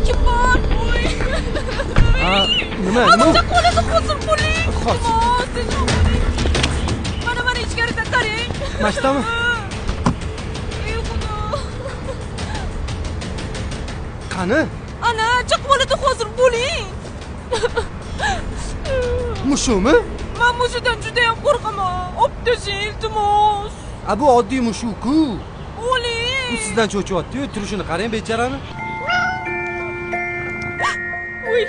Kim bor? Nima? Adoqcha qo'lida hozir bo'ling. Mana ichkaridan qarang. Mashtami? Qani? Ana, chaqvolida hozir bo'ling. Mushumi? Men mushudan juda ham qo'rqaman. Obdashing, iltimos. Bu oddiy mushu-ku. O'ling. U sizdan cho'chyapti-yu, turishini qarang becharani. Uy.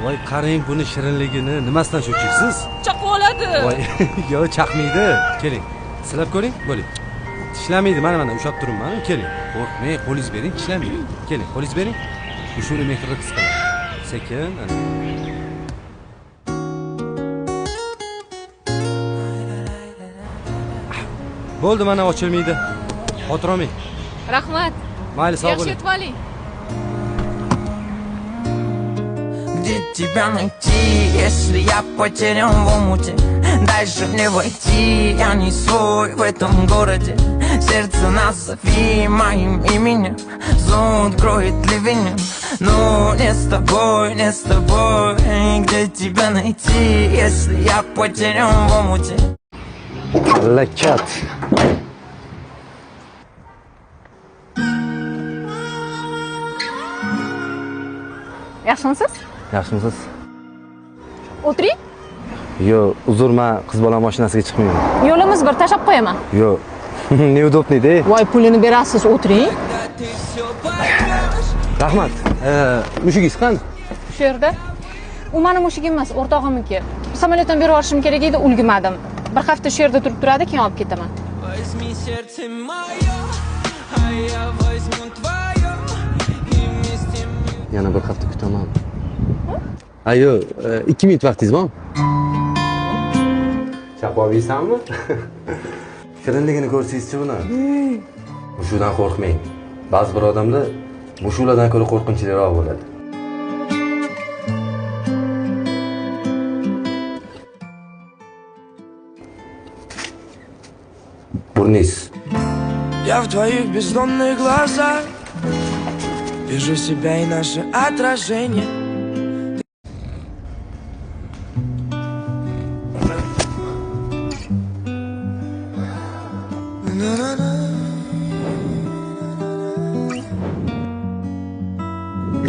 Voy, qarang buni shirinligini, nimasidan cho'chiysiz? Chaqvoladi. Voy, yo, chaqmaydi. Keling. Silab ko'ring, bo'ling. Tishlamaydi, mana ushlab turibman. Keling. Qo'rqmang, qo'lingiz bering, tishlamaydi. Keling, qo'lingiz bering. Mushuni mehrni his qiling. Sekin, ana. Bo'ldi, mana ochilmaydi. Xotir olmang. Rahmat. Mayli, sog' bo'ling. Yaxshi etib oling. Где тебя найти, если я потерян в омуте? Дальше мне войти, я не свой в этом городе. Сердце назови моим именем, зонт кроет ливень. Но не с тобой, не с тобой. Где тебя найти, если я потерян в омуте? Lakat. Yaxshimisiz? Yaxshimisiz? O'tiring. Yo, uzr, men qiz bola mashinasiga chiqmayman. Yo'limiz bir, tashab qo'yaman. Yo. Neudobniy-da. Voy, pulini berasiz, o'tiring. Rahmat. Mushugingiz qani? Shu yerda. U meni mushugim emas, o'rtog'imniki. Samolyotdan berib yuborishim kerak edi, ulgurmadim. Bir hafta shu yerda turib turadi, keyin olib ketaman. Yana bir hafta kutaman. Ayo, 2 minut vaqtingiz bormi? Chaqib yeysanmi? Shirinligini ko'rsangiz-chi buni. Mushudan qo'rqmang. Ba'zi bir odamlar mushulardan ko'ra qo'rqinchliroq bo'ladi. Бурнис. Я в твоих бездонных глазах вижу себя и наше отражение.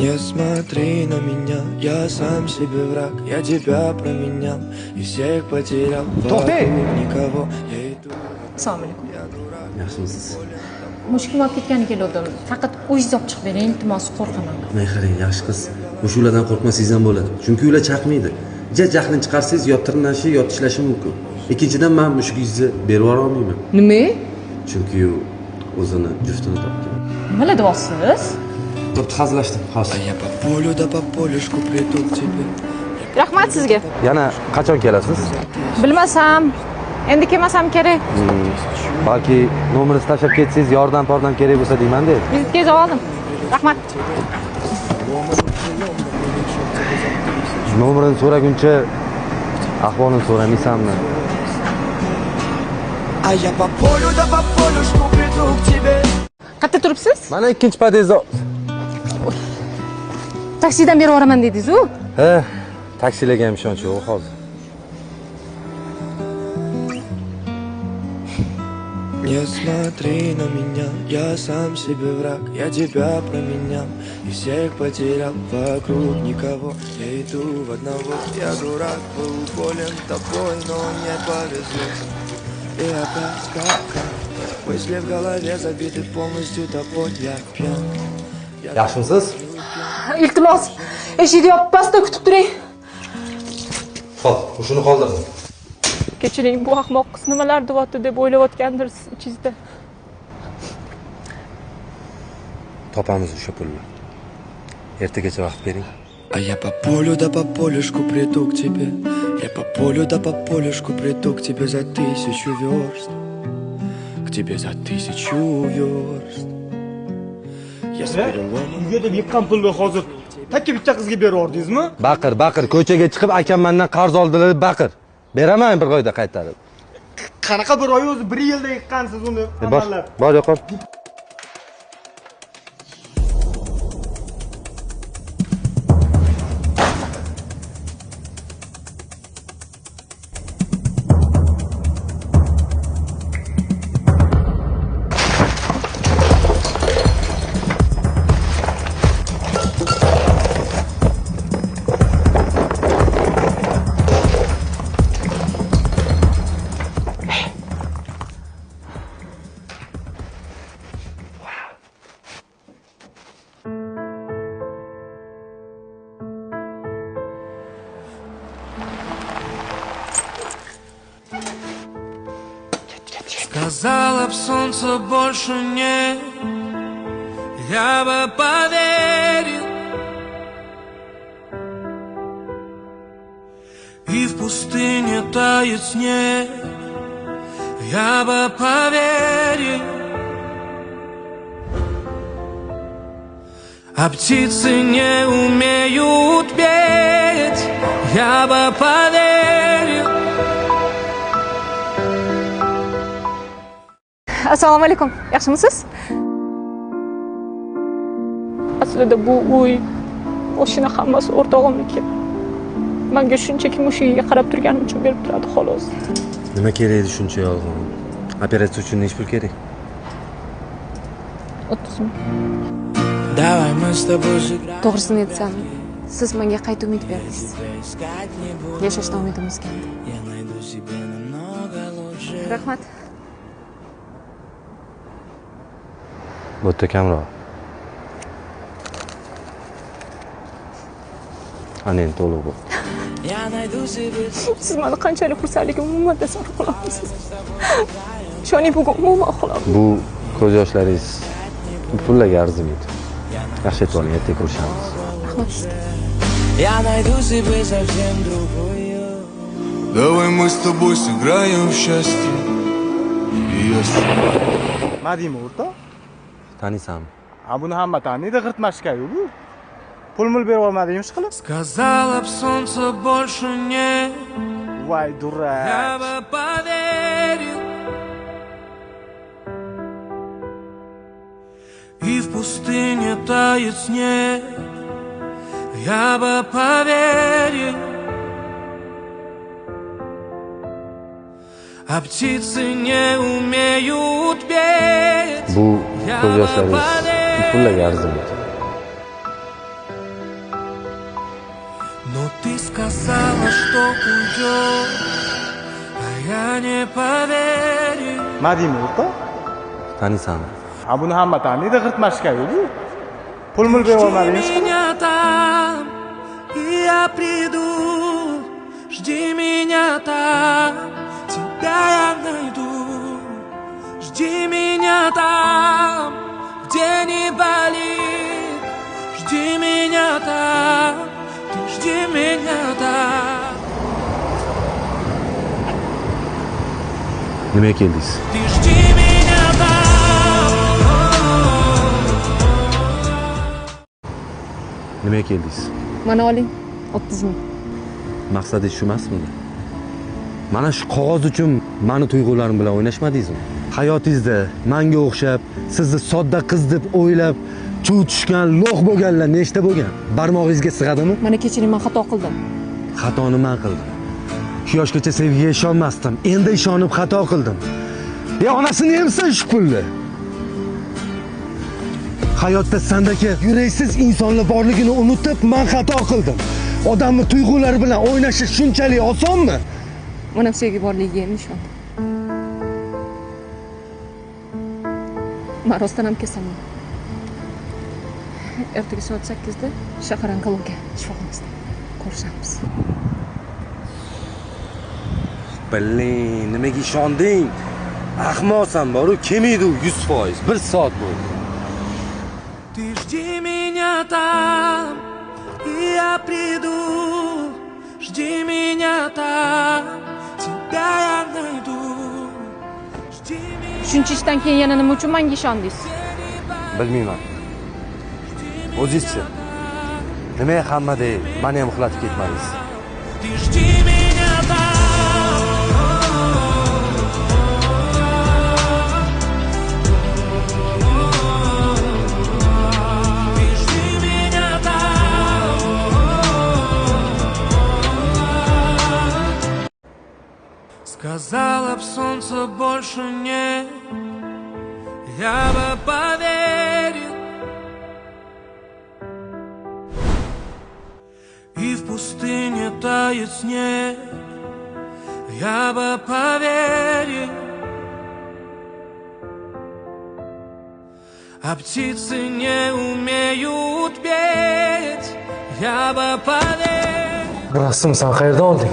Не смотри на меня, я сам себе враг. Я тебя променял и всех потерял. Вокруг никого, я иду. Assalomu alaykum. Yaxshimisiz? Mushugim olib ketgani keldim. Faqat o'zingiz olib chiqib bering, iltimos, qo'rqaman. Qarang, yaxshi qiz. Mushulardan qo'rqmasangiz ham bo'ladi. Chunki ular chaqmaydi. Jahlni chiqarsangiz yo tirnashi, yo tishlashi mumkin. Ikkinchidan men mushugingizni berib yora olmayman. Nima? Chunki u o'zini juftini topgan. Nima deyapsiz? Bo'pti, hazillashdim. Hozir. Я по полю да по полюшку приду к тебе. Rahmat sizga. Yana qachon kelasiz? Bilmasam, endi kelmasam kerak. Balki nomeringizni tashlab ketsangiz, yordam kerak bo'lsa deyman-da. Vizitga yozib oldim. Rahmat. Nomerini so'raguncha ahvolini so'ramaysanmi? А я по полю да по полюшку приду к тебе. Qayerda turibsiz? Mana ikkinchi podyezdda. Taksidan berib yuboraman dedingiz-ku? Taksilarga ham ishonch yo'q hozir. Не смотри на меня, я сам себе враг. Я тебя променял и всех потерял. Вокруг никого, я иду в одного. Я дурак, был болен тобой, но не повезло. И опять как мысли в голове забиты полностью тобой. Я пьян. Yaxshimisiz? Iltimos, eshikni yopib pastda kutib turing. Xo'p, shuni qoldirdim. Kechiring, bu ahmoq qiz nimalar deyapti deb o'ylayotgandir ichingizda. Topamiz o'sha pulni. Ertagacha vaqt bering. А я по полю да по полюшку приду к тебе. Я по полю да по полюшку приду к тебе за 1000 верст. К тебе за 1000 верст. Я с переломом. Uyga deb yiqqan pulni hozir takka bitta qizga berib yubordingizmi? Baqir, ko'chaga chiqib akam mendan qarz oldilar deb baqir. Beraman bir oyda qaytarib. Qanaqa bir oy o'zi 1 yilda yiqqansiz uni amallab. Bor yo'qol. Сказала б солнце больше нет, я бы поверил. И в пустыне тает снег, я бы поверил. А птицы не умеют петь, я бы поверил. Assalomu alaykum. Yaxshimisiz? Aslida bu uy, mashina hammasi o'rtog'imniki. Menga shunchaki mushigiga qarab turganim uchun berib turadi xolos. Nima kerak edi shuncha yolg'on? Operatsiya uchun nechta pul kerak? 30 ming. Давай мы с тобой сыграем. To'g'risini aytsam, siz menga qayta umid berdingiz. Yashashdan umidimiz keldi. Я найду себе намного лучше. Rahmat. Bu yerda kamroq. Anen to'liq bu. Я найду себе. Siz meni qanchalik xursandligimni umuman sarf qila olmaysiz. Ishoning, bugun umuman uxlab. Bu ko'z yoshlaringiz bu pullarga arzimaydi. Yaxshi aytib oling, ertaga ko'rishamiz. Rahmat sizga. Я найду себе совсем другую. Давай мы с тобой сыграем в счастье. И я Nima deymi o'rtoq? Taniysanmi? Ha buni hamma taniydi, g'irtmashka-yu bu. Pul-mul berib olmadingmi ishqilib? Сказала б солнце больше нет, Voy я durra. бы поверил. И в пустыне тает снег, я бы поверил. А птицы не умеют петь. Bu ko'z yoshlaringiz bu pullarga arzimaydi. Но ты сказала, что уйдешь, а я не поверил. Nima deymi o'rtoq? Taniysanmi? Ha buni hamma taniydi, g'irtmashka-yu bu. Pul-mul berib Жди olmadingmi ishqilib? меня там, и я приду. Жди меня там, тебя я найду. Жди меня там, где не болит. Жди меня там, ты жди меня там. Nimaga keldingiz? Ты жди меня там. Nimaga keldingiz? Mana oling, 30 ming. Maqsadingiz shu emasmi? Mana shu qog'oz uchun meni tuyg'ularim bilan o'ynashmadingizmi? Hayotingizda menga o'xshab, sizni sodda qiz deb o'ylab, chuv tushgan, lo'q bo'lganlar nechta bo'lgan? Barmog'ingizga sig'adimi? Mana kechiring, men xato qildim. Xatoni men qildim. Shu yoshgacha sevgiga ishonmasdim. Endi ishonib xato qildim. Onasini yemsa shu pulni. Hayotda sendagi yuraksiz insonlar borligini unutib, men xato qildim. Odamning tuyg'ulari bilan o'ynashish shunchalik osonmi? Mana sevgi borligiga endi ishondim. Men rostdan ham kasalman. Ertaga soat 8 da shahar onkologiya shifoxonasida ko'rishamiz. Bilin, nimaga ishonding? Ahmoqsan boru, kim edi u 100%? 1 soat bo'ldi. Ты жди меня там, и я приду. Жди меня там, тебя я найду. Жди меня. Shuncha ishdan keyin yana nima uchun menga ishondingiz? Bilmayman. O'zingizchi. Nimaga hammadek meni ham uxlatib ketmadingiz? Ты жди меня там. Ты жди меня там. Сказала б солнце больше нет, я бы поверил. И в пустыне тает снег, я бы поверил. А птицы не умеют петь, я бы поверил. Rasm sen qayerdan olding?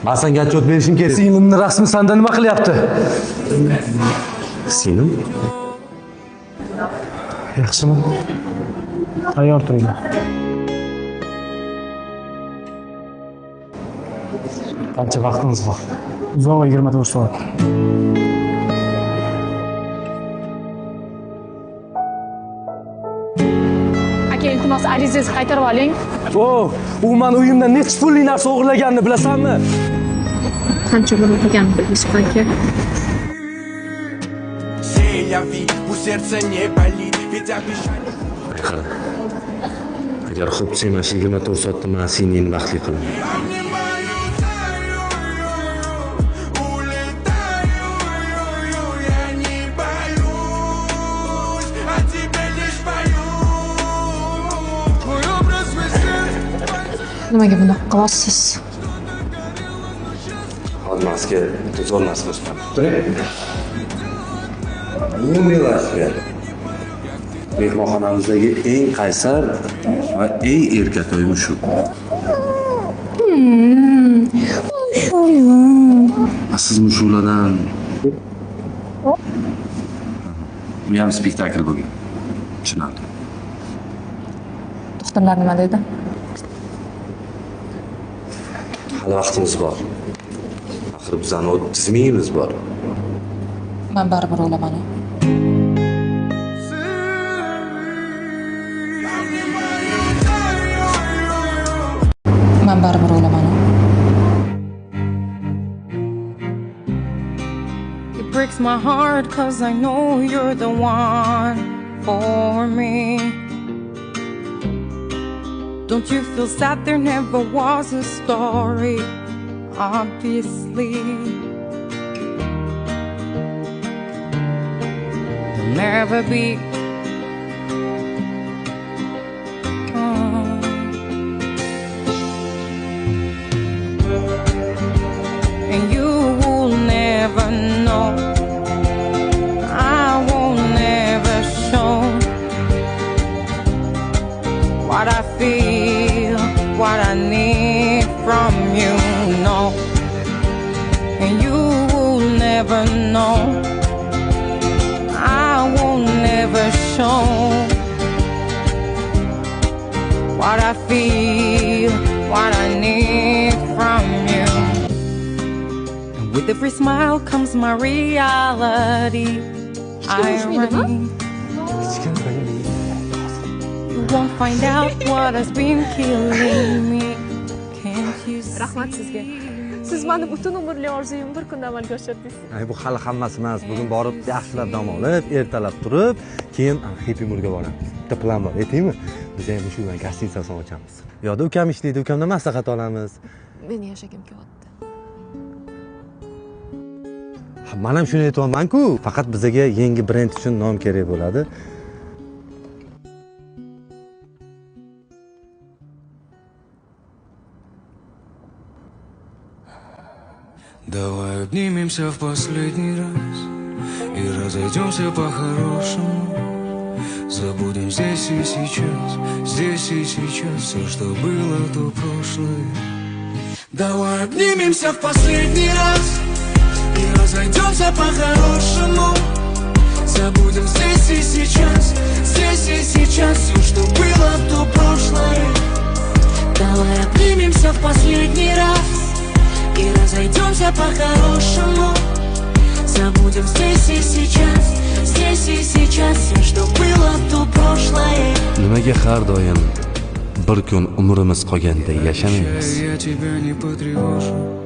Men senga отчет berishim kerak. Singlimni rasmi sanda nima qilyapti? Singlim? Yaxshimi? Tayyor turinglar. Qancha vaqtimiz bor? Uzoq 24 soat. Aka, iltimos arizangizni qaytarib oling. U men uyimdan necha pulli narsa o'g'irlaganini bilasanmi? Qancha pul o'qiganini bilmaysiz, aka. У сердца не болит, ведь обещали. Agar xo'p sen 24 soatda men seni baxtli qilaman. Nimaga bunaqa qilyapsiz? Olmasga tuzolmasmiz. Umumiy velosiped. Mehmonxonamizdagi eng qaysar va eng erkatoy mushuk. Siz mushuklardan bu ham spektakl bo'lgan. Tushunarli. Doktorlar nima dedi? Hali vaqtimiz bor. Axir bizning 30 mingimiz bor. Men baribir o'laman. Men baribir o'laman. It breaks my heart 'cause I know you're the one for me. Don't you feel sad there never was a story? Obviously there'll never be. And you will never know. I won't never show what I feel, what I need from you, no. And you will never know. I will never show what I feel, what I need from you. And with every smile comes my reality. Irony. You won't find out what has been killing me. Can't you see? Rahmat sizga. Siz meni butun umrli orzuyimni bir kunda amalga oshirdingiz. Bu hali hammasi emas. Bugun borib yaxshilab dam olib, ertalab turib, keyin Happy Murga boramiz. Bitta plan bor, aytaymi? Biz ham shu bilan gostitsiyasini ochamiz. Bu yoqda ukam ishlaydi, ukamdan maslahat olamiz. Meni yashagim kelyapti. Men ham shuni aytyapman-ku, faqat bizga yangi brend uchun nom kerak bo'ladi. Давай обнимемся в последний раз и разойдемся по-хорошему. Забудем здесь и сейчас все, что было, то прошлое. Давай обнимемся в последний раз и разойдемся по-хорошему. Забудем здесь и сейчас все, что было, то прошлое. Давай обнимемся в последний раз и разойдемся по-хорошему. Забудем здесь и сейчас все, что было, то прошлое. Nimaga har doim bir kun umrimiz qolganda yashamaymiz? Я тебя не потревожу.